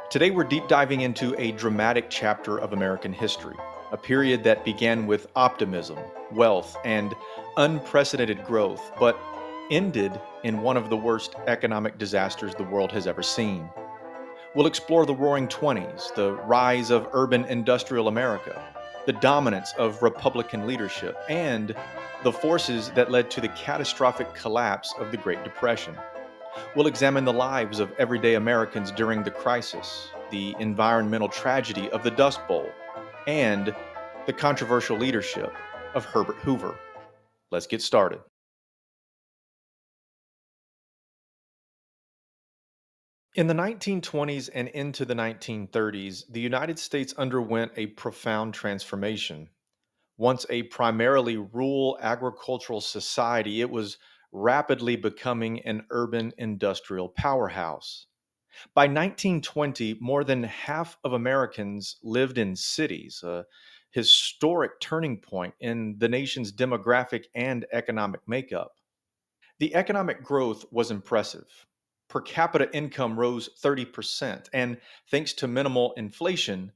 Today, we're deep diving into a dramatic chapter of American history, a period that began with optimism, wealth, and unprecedented growth, but ended in one of the worst economic disasters the world has ever seen. We'll explore the Roaring Twenties, the rise of urban industrial America, the dominance of Republican leadership, and the forces that led to the catastrophic collapse of the Great Depression. We'll examine the lives of everyday Americans during the crisis, the environmental tragedy of the Dust Bowl, and the controversial leadership of Herbert Hoover. Let's get started. In the 1920s and into the 1930s, the United States underwent a profound transformation. Once a primarily rural agricultural society, it was rapidly becoming an urban industrial powerhouse. By 1920, more than half of Americans lived in cities, a historic turning point in the nation's demographic and economic makeup. The economic growth was impressive. Per capita income rose 30%, and thanks to minimal inflation,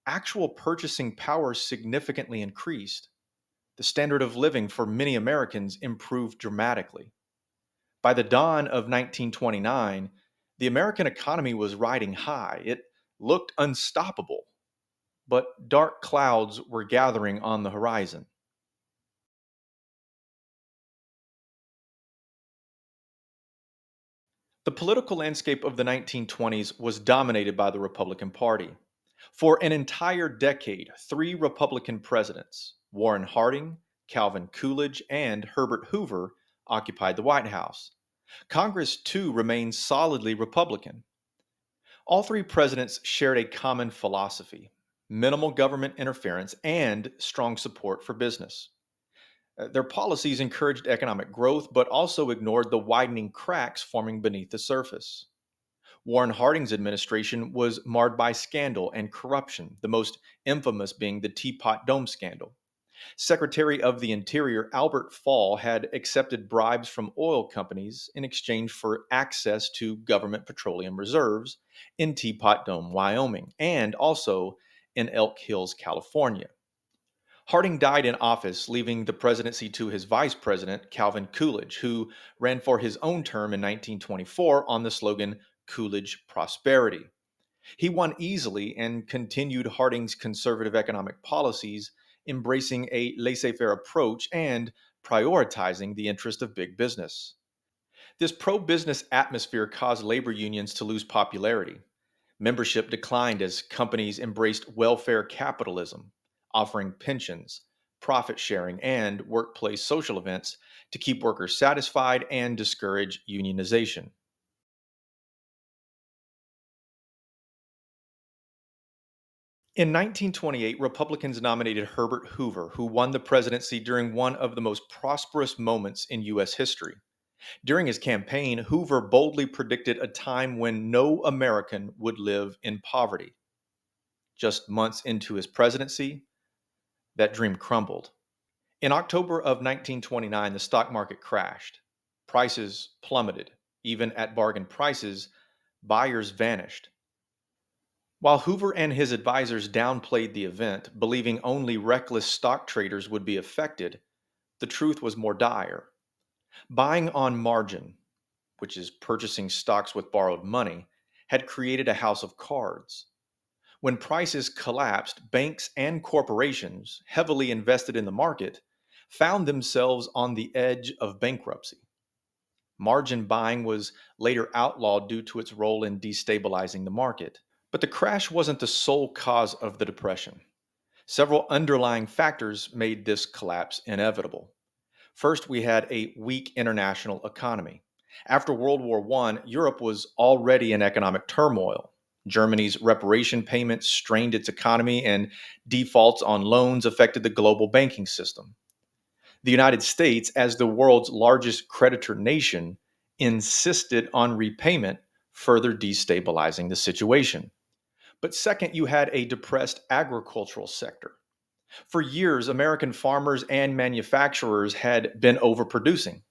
actual purchasing power significantly increased. The standard of living for many Americans improved dramatically. By the dawn of 1929, the American economy was riding high. It looked unstoppable, but dark clouds were gathering on the horizon. The political landscape of the 1920s was dominated by the Republican Party. For an entire decade, three Republican presidents, Warren Harding, Calvin Coolidge, and Herbert Hoover, occupied the White House. Congress, too, remained solidly Republican. All three presidents shared a common philosophy: minimal government interference and strong support for business. Their policies encouraged economic growth, but also ignored the widening cracks forming beneath the surface. Warren Harding's administration was marred by scandal and corruption, the most infamous being the Teapot Dome scandal. Secretary of the Interior Albert Fall had accepted bribes from oil companies in exchange for access to government petroleum reserves in Teapot Dome, Wyoming, and also in Elk Hills, California. Harding died in office, leaving the presidency to his vice president, Calvin Coolidge, who ran for his own term in 1924 on the slogan Coolidge Prosperity. He won easily and continued Harding's conservative economic policies, embracing a laissez faire approach and prioritizing the interest of big business. This pro business atmosphere caused labor unions to lose popularity. Membership declined as companies embraced welfare capitalism, offering pensions, profit sharing, and workplace social events to keep workers satisfied and discourage unionization. In 1928, Republicans nominated Herbert Hoover, who won the presidency during one of the most prosperous moments in U.S. history. During his campaign, Hoover boldly predicted a time when no American would live in poverty. Just months into his presidency, that dream crumbled. In October of 1929, the stock market crashed. Prices plummeted. Even at bargain prices, buyers vanished. While Hoover and his advisors downplayed the event, believing only reckless stock traders would be affected, the truth was more dire. Buying on margin, which is purchasing stocks with borrowed money, had created a house of cards. When prices collapsed, banks and corporations, heavily invested in the market, found themselves on the edge of bankruptcy. Margin buying was later outlawed due to its role in destabilizing the market. But the crash wasn't the sole cause of the depression. Several underlying factors made this collapse inevitable. First, we had a weak international economy. After World War I, Europe was already in economic turmoil. Germany's reparation payments strained its economy, and defaults on loans affected the global banking system. The United States, as the world's largest creditor nation, insisted on repayment, further destabilizing the situation. But second, you had a depressed agricultural sector. For years, American farmers and manufacturers had been overproducing.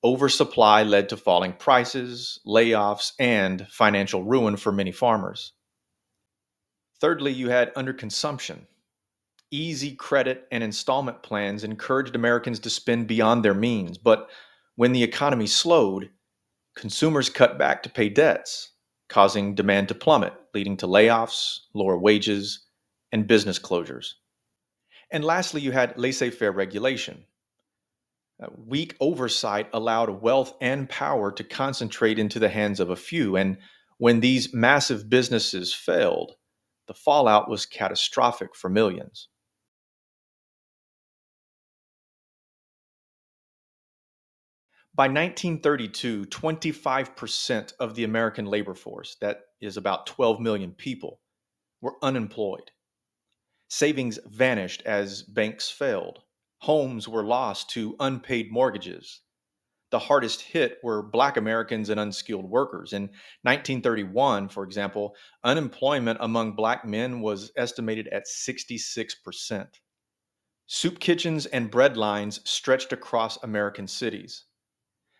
Oversupply led to falling prices, layoffs, and financial ruin for many farmers. Thirdly, you had underconsumption. Easy credit and installment plans encouraged Americans to spend beyond their means, but when the economy slowed, consumers cut back to pay debts, causing demand to plummet, leading to layoffs, lower wages, and business closures. And lastly, you had laissez faire regulation. Weak oversight allowed wealth and power to concentrate into the hands of a few. And when these massive businesses failed, the fallout was catastrophic for millions. By 1932, 25% of the American labor force, that is about 12 million people, were unemployed. Savings vanished as banks failed. Homes were lost to unpaid mortgages. The hardest hit were Black Americans and unskilled workers. In 1931, for example, unemployment among Black men was estimated at 66%. Soup kitchens and bread lines stretched across American cities.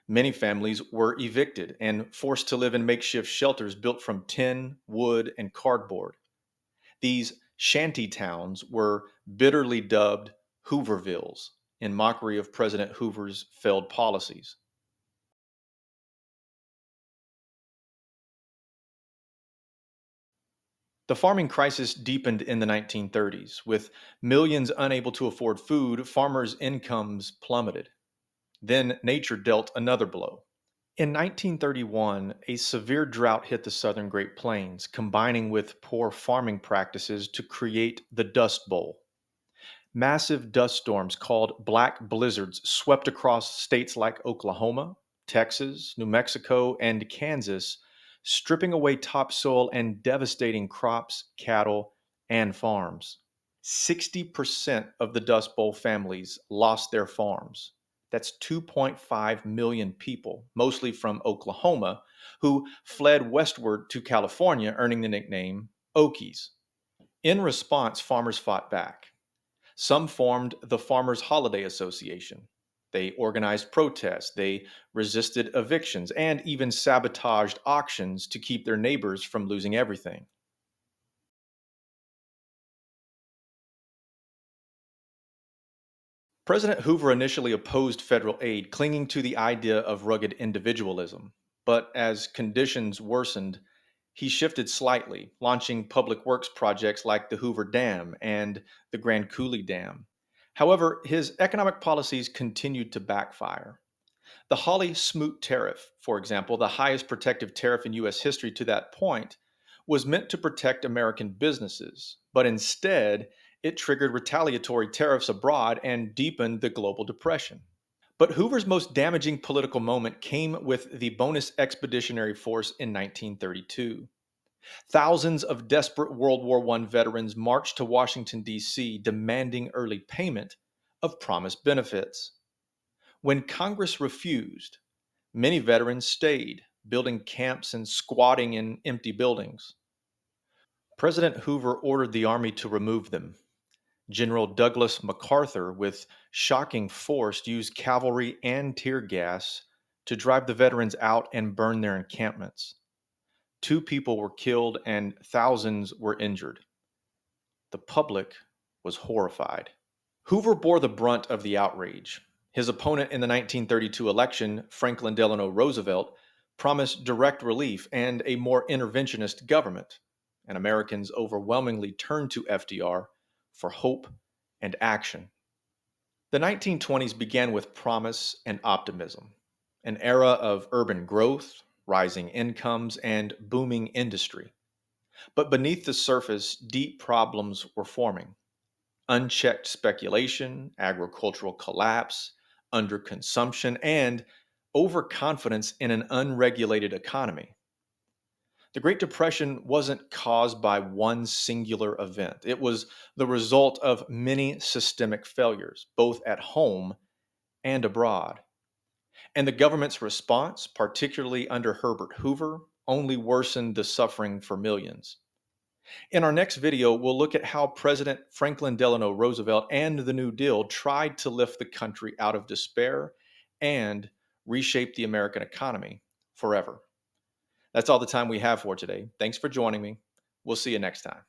Many families were evicted and forced to live in makeshift shelters built from tin, wood, and cardboard. These shanty towns were bitterly dubbed Hoovervilles in mockery of President Hoover's failed policies. The farming crisis deepened in the 1930s. With millions unable to afford food, farmers' incomes plummeted. Then nature dealt another blow. In 1931, a severe drought hit the southern Great Plains, combining with poor farming practices to create the Dust Bowl. Massive dust storms called black blizzards swept across states like Oklahoma, Texas, New Mexico, and Kansas, stripping away topsoil and devastating crops, cattle, and farms. 60% of the Dust Bowl families lost their farms. That's 2.5 million people, mostly from Oklahoma, who fled westward to California, earning the nickname Okies. In response, farmers fought back. Some formed the Farmers Holiday Association. They organized protests, they resisted evictions, and even sabotaged auctions to keep their neighbors from losing everything. President Hoover initially opposed federal aid, clinging to the idea of rugged individualism. But as conditions worsened, he shifted slightly, launching public works projects like the Hoover Dam and the Grand Coulee Dam. However, his economic policies continued to backfire. The hawley-smoot tariff, for example, the highest protective tariff in U.S. history to that point, was meant to protect American businesses, but instead, it triggered retaliatory tariffs abroad and deepened the global depression. But Hoover's most damaging political moment came with the Bonus Expeditionary Force in 1932. Thousands of desperate World War I veterans marched to Washington, D.C., demanding early payment of promised benefits. When Congress refused, many veterans stayed, building camps and squatting in empty buildings. President Hoover ordered the Army to remove them. General Douglas MacArthur, with shocking force, used cavalry and tear gas to drive the veterans out and burn their encampments. Two people were killed and thousands were injured. The public was horrified. Hoover bore the brunt of the outrage. His opponent in the 1932 election, Franklin Delano Roosevelt, promised direct relief and a more interventionist government, and Americans overwhelmingly turned to FDR for hope and action. The 1920s began with promise and optimism, an era of urban growth, rising incomes, and booming industry. But beneath the surface, deep problems were forming. Unchecked speculation, agricultural collapse, underconsumption, and overconfidence in an unregulated economy. The Great Depression wasn't caused by one singular event. It was the result of many systemic failures, both at home and abroad. And the government's response, particularly under Herbert Hoover, only worsened the suffering for millions. In our next video, we'll look at how President Franklin Delano Roosevelt and the New Deal tried to lift the country out of despair and reshape the American economy forever. That's all the time we have for today. Thanks for joining me. We'll see you next time.